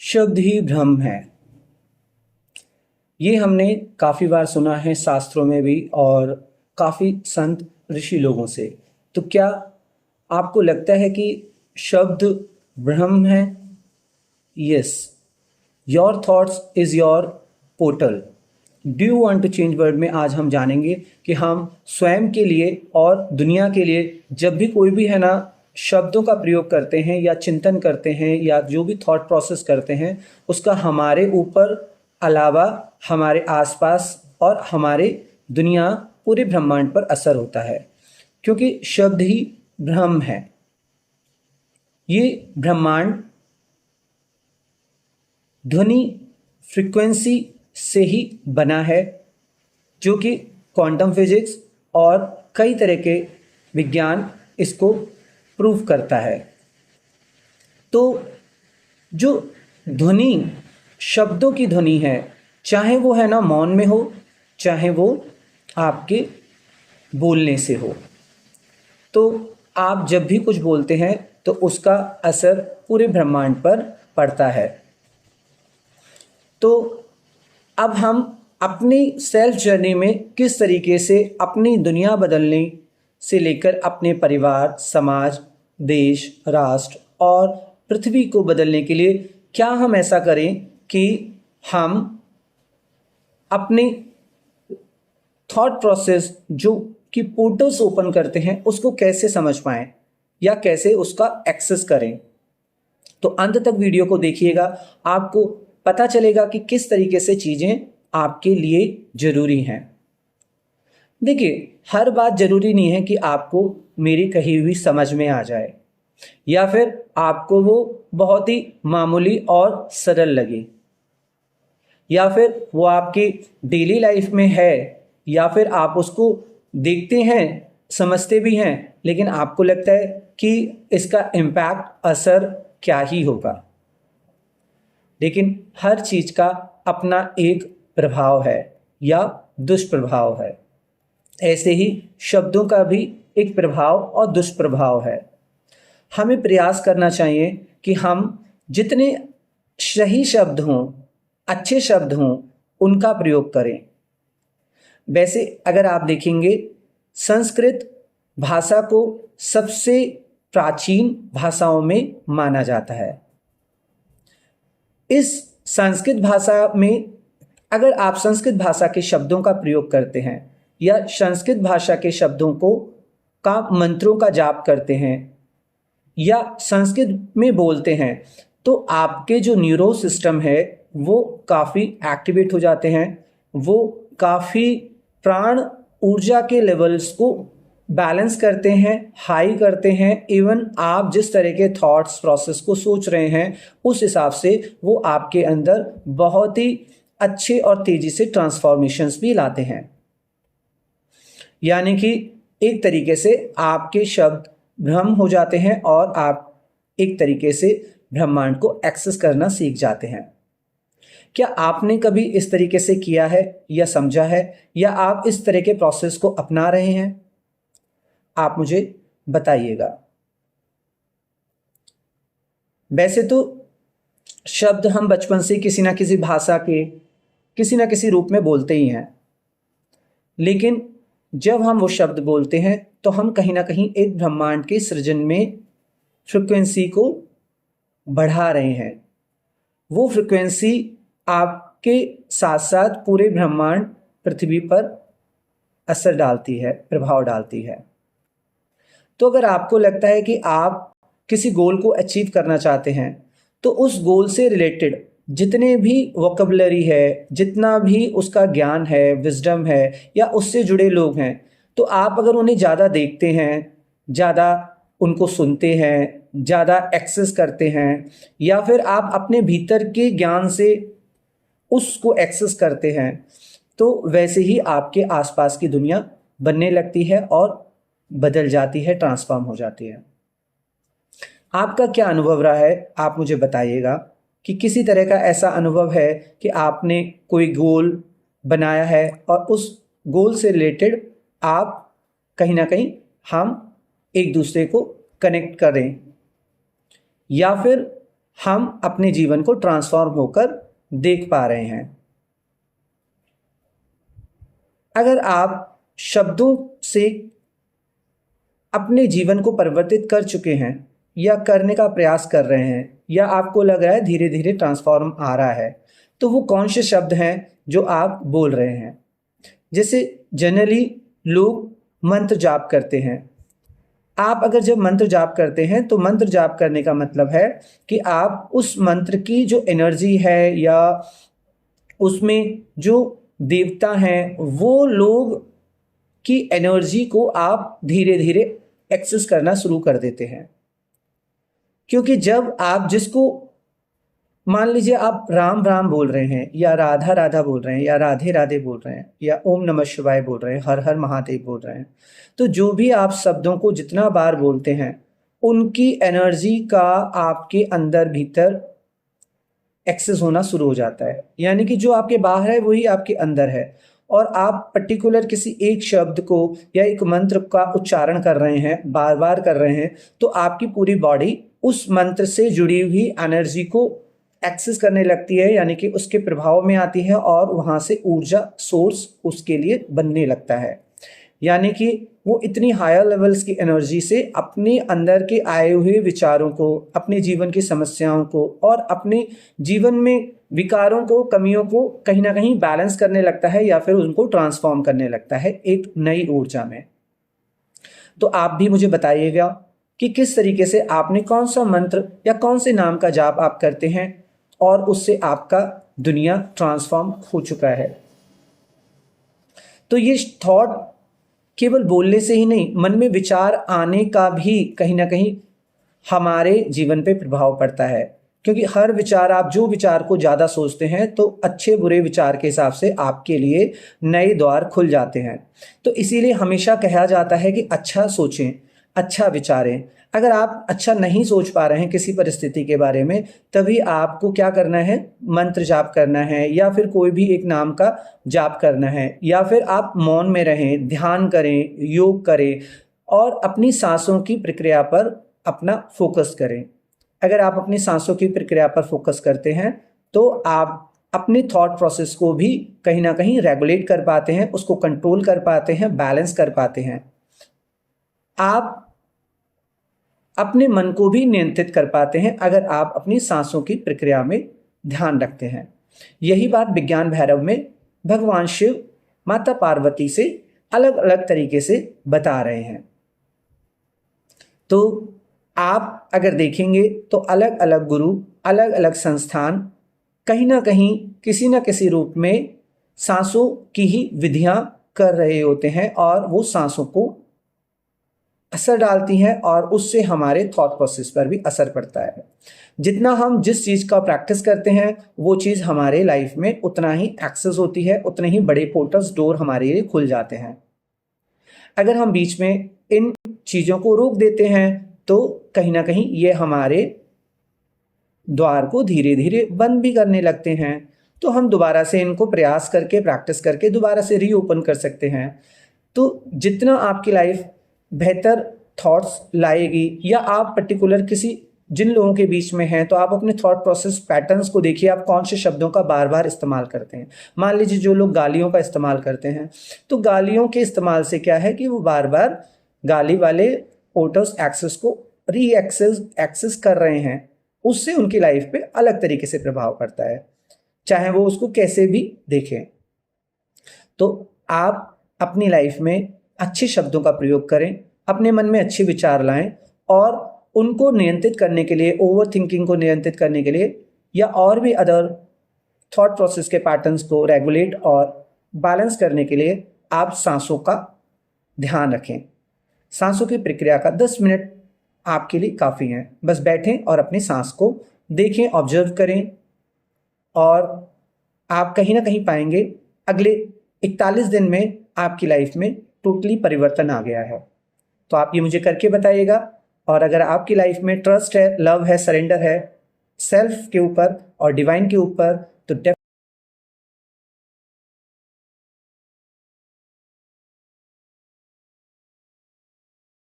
शब्द ही ब्रह्म है। ये हमने काफ़ी बार सुना है शास्त्रों में भी और काफ़ी संत ऋषि लोगों से। तो क्या आपको लगता है कि शब्द ब्रह्म है? Yes, your thoughts is your portal. Do you want to change world में आज हम जानेंगे कि हम स्वयं के लिए और दुनिया के लिए जब भी कोई भी है ना शब्दों का प्रयोग करते हैं या चिंतन करते हैं या जो भी थॉट प्रोसेस करते हैं उसका हमारे ऊपर अलावा हमारे आसपास और हमारे दुनिया पूरे ब्रह्मांड पर असर होता है, क्योंकि शब्द ही ब्रह्म है। ये ब्रह्मांड ध्वनि फ्रीक्वेंसी से ही बना है, जो कि क्वांटम फिजिक्स और कई तरह के विज्ञान इसको प्रूव करता है। तो जो ध्वनि शब्दों की ध्वनि है, चाहे वो है ना मौन में हो, चाहे वो आपके बोलने से हो, तो आप जब भी कुछ बोलते हैं तो उसका असर पूरे ब्रह्मांड पर पड़ता है। तो अब हम अपनी सेल्फ जर्नी में किस तरीके से अपनी दुनिया बदलने से लेकर अपने परिवार, समाज, देश, राष्ट्र और पृथ्वी को बदलने के लिए क्या हम ऐसा करें कि हम अपने थॉट प्रोसेस जो कि पोर्टल्स ओपन करते हैं उसको कैसे समझ पाएं या कैसे उसका एक्सेस करें। तो अंत तक वीडियो को देखिएगा, आपको पता चलेगा कि किस तरीके से चीज़ें आपके लिए ज़रूरी हैं। देखिए, हर बात ज़रूरी नहीं है कि आपको मेरी कही हुई समझ में आ जाए या फिर आपको वो बहुत ही मामूली और सरल लगे, या फिर वो आपकी डेली लाइफ में है, या फिर आप उसको देखते हैं, समझते भी हैं, लेकिन आपको लगता है कि इसका इम्पैक्ट, असर क्या ही होगा। लेकिन हर चीज़ का अपना एक प्रभाव है या दुष्प्रभाव है। ऐसे ही शब्दों का भी एक प्रभाव और दुष्प्रभाव है। हमें प्रयास करना चाहिए कि हम जितने सही शब्द हों, अच्छे शब्द हों, उनका प्रयोग करें। वैसे अगर आप देखेंगे, संस्कृत भाषा को सबसे प्राचीन भाषाओं में माना जाता है। इस संस्कृत भाषा में अगर आप संस्कृत भाषा के शब्दों का प्रयोग करते हैं या संस्कृत भाषा के शब्दों को का मंत्रों का जाप करते हैं या संस्कृत में बोलते हैं, तो आपके जो न्यूरो सिस्टम है वो काफ़ी एक्टिवेट हो जाते हैं, वो काफ़ी प्राण ऊर्जा के लेवल्स को बैलेंस करते हैं, हाई करते हैं। इवन आप जिस तरह के थॉट्स प्रोसेस को सोच रहे हैं उस हिसाब से वो आपके अंदर बहुत ही अच्छे और तेज़ी से ट्रांसफॉर्मेशंस भी लाते हैं। यानी कि एक तरीके से आपके शब्द ब्रह्म हो जाते हैं और आप एक तरीके से ब्रह्मांड को एक्सेस करना सीख जाते हैं। क्या आपने कभी इस तरीके से किया है या समझा है, या आप इस तरह के प्रोसेस को अपना रहे हैं? आप मुझे बताइएगा। वैसे तो शब्द हम बचपन से किसी ना किसी भाषा के किसी ना किसी रूप में बोलते ही हैं, लेकिन जब हम वो शब्द बोलते हैं तो हम कहीं ना कहीं एक ब्रह्मांड के सृजन में फ्रिक्वेंसी को बढ़ा रहे हैं। वो फ्रिक्वेंसी आपके साथ साथ पूरे ब्रह्मांड पृथ्वी पर असर डालती है, प्रभाव डालती है। तो अगर आपको लगता है कि आप किसी गोल को अचीव करना चाहते हैं, तो उस गोल से रिलेटेड जितने भी वोकैबुलरी है, जितना भी उसका ज्ञान है, विजडम है, या उससे जुड़े लोग हैं, तो आप अगर उन्हें ज़्यादा देखते हैं, ज़्यादा उनको सुनते हैं, ज़्यादा एक्सेस करते हैं, या फिर आप अपने भीतर के ज्ञान से उसको एक्सेस करते हैं, तो वैसे ही आपके आसपास की दुनिया बनने लगती है और बदल जाती है, ट्रांसफॉर्म हो जाती है। आपका क्या अनुभव रहा है, आप मुझे बताइएगा कि किसी तरह का ऐसा अनुभव है कि आपने कोई गोल बनाया है और उस गोल से रिलेटेड आप कहीं ना कहीं हम एक दूसरे को कनेक्ट करें, या फिर हम अपने जीवन को ट्रांसफॉर्म होकर देख पा रहे हैं। अगर आप शब्दों से अपने जीवन को परिवर्तित कर चुके हैं या करने का प्रयास कर रहे हैं, या आपको लग रहा है धीरे धीरे ट्रांसफॉर्म आ रहा है, तो वो कौन से शब्द हैं जो आप बोल रहे हैं? जैसे जनरली लोग मंत्र जाप करते हैं। आप अगर जब मंत्र जाप करते हैं तो मंत्र जाप करने का मतलब है कि आप उस मंत्र की जो एनर्जी है या उसमें जो देवता हैं वो लोग की एनर्जी को आप धीरे धीरे एक्सेस करना शुरू कर देते हैं। क्योंकि जब आप जिसको, मान लीजिए आप राम राम बोल रहे हैं या राधा राधा बोल रहे हैं या राधे राधे बोल रहे हैं या ओम नमः शिवाय बोल रहे हैं, हर हर महादेव बोल रहे हैं, तो जो भी आप शब्दों को जितना बार बोलते हैं उनकी एनर्जी का आपके अंदर भीतर एक्सेस होना शुरू हो जाता है। यानी कि जो आपके बाहर है वही आपके अंदर है, और आप पर्टिकुलर किसी एक शब्द को या एक मंत्र का उच्चारण कर रहे हैं, बार बार कर रहे हैं, तो आपकी पूरी बॉडी उस मंत्र से जुड़ी हुई एनर्जी को एक्सेस करने लगती है, यानी कि उसके प्रभाव में आती है और वहाँ से ऊर्जा सोर्स उसके लिए बनने लगता है। यानी कि वो इतनी हायर लेवल्स की एनर्जी से अपने अंदर के आए हुए विचारों को, अपने जीवन की समस्याओं को और अपने जीवन में विकारों को, कमियों को कहीं ना कहीं बैलेंस करने लगता है या फिर उनको ट्रांसफॉर्म करने लगता है एक नई ऊर्जा में। तो आप भी मुझे बताइएगा कि किस तरीके से आपने कौन सा मंत्र या कौन से नाम का जाप आप करते हैं और उससे आपका दुनिया ट्रांसफॉर्म हो चुका है। तो ये थॉट केवल बोलने से ही नहीं, मन में विचार आने का भी कहीं ना कहीं हमारे जीवन पे प्रभाव पड़ता है। क्योंकि हर विचार, आप जो विचार को ज़्यादा सोचते हैं तो अच्छे बुरे विचार के हिसाब से आपके लिए नए द्वार खुल जाते हैं। तो इसीलिए हमेशा कहा जाता है कि अच्छा सोचें, अच्छा विचारें। अगर आप अच्छा नहीं सोच पा रहे हैं किसी परिस्थिति के बारे में, तभी आपको क्या करना है, मंत्र जाप करना है या फिर कोई भी एक नाम का जाप करना है, या फिर आप मौन में रहें, ध्यान करें, योग करें और अपनी सांसों की प्रक्रिया पर अपना फोकस करें। अगर आप अपनी सांसों की प्रक्रिया पर फोकस करते हैं तो आप अपने थॉट प्रोसेस को भी कहीं ना कहीं रेगुलेट कर पाते हैं, उसको कंट्रोल कर पाते हैं, बैलेंस कर पाते हैं। आप अपने मन को भी नियंत्रित कर पाते हैं अगर आप अपनी सांसों की प्रक्रिया में ध्यान रखते हैं। यही बात विज्ञान भैरव में भगवान शिव माता पार्वती से अलग अलग तरीके से बता रहे हैं। तो आप अगर देखेंगे तो अलग अलग गुरु, अलग अलग संस्थान कहीं ना कहीं किसी न किसी रूप में सांसों की ही विधियां कर रहे होते हैं और वो सांसों को असर डालती हैं और उससे हमारे थॉट प्रोसेस पर भी असर पड़ता है। जितना हम जिस चीज़ का प्रैक्टिस करते हैं वो चीज़ हमारे लाइफ में उतना ही एक्सेस होती है, उतने ही बड़े पोर्टल्स, डोर हमारे लिए खुल जाते हैं। अगर हम बीच में इन चीज़ों को रोक देते हैं तो कहीं ना कहीं ये हमारे द्वार को धीरे धीरे बंद भी करने लगते हैं। तो हम दोबारा से इनको प्रयास करके, प्रैक्टिस करके दोबारा से रीओपन कर सकते हैं। तो जितना आपकी लाइफ बेहतर थॉट्स लाएगी, या आप पर्टिकुलर किसी जिन लोगों के बीच में हैं तो आप अपने थॉट प्रोसेस पैटर्न्स को देखिए, आप कौन से शब्दों का बार बार इस्तेमाल करते हैं। मान लीजिए जो लोग गालियों का इस्तेमाल करते हैं तो गालियों के इस्तेमाल से क्या है कि वो बार बार गाली वाले पोर्टल्स एक्सेस को एक्सेस कर रहे हैं, उससे उनकी लाइफ पे अलग तरीके से प्रभाव पड़ता है, चाहे वो उसको कैसे भी देखें। तो आप अपनी लाइफ में अच्छे शब्दों का प्रयोग करें, अपने मन में अच्छे विचार लाएं और उनको नियंत्रित करने के लिए, ओवर थिंकिंग को नियंत्रित करने के लिए या और भी अदर थॉट प्रोसेस के पैटर्न्स को रेगुलेट और बैलेंस करने के लिए आप सांसों का ध्यान रखें। सांसों की प्रक्रिया का 10 मिनट आपके लिए काफ़ी है। बस बैठें और अपनी सांस को देखें, ऑब्जर्व करें, और आप कहीं ना कहीं पाएंगे अगले 41 दिन में आपकी लाइफ में टोटली परिवर्तन आ गया है। तो आप ये मुझे करके बताइएगा। और अगर आपकी लाइफ में ट्रस्ट है, लव है, सरेंडर है सेल्फ के ऊपर और डिवाइन के ऊपर, तो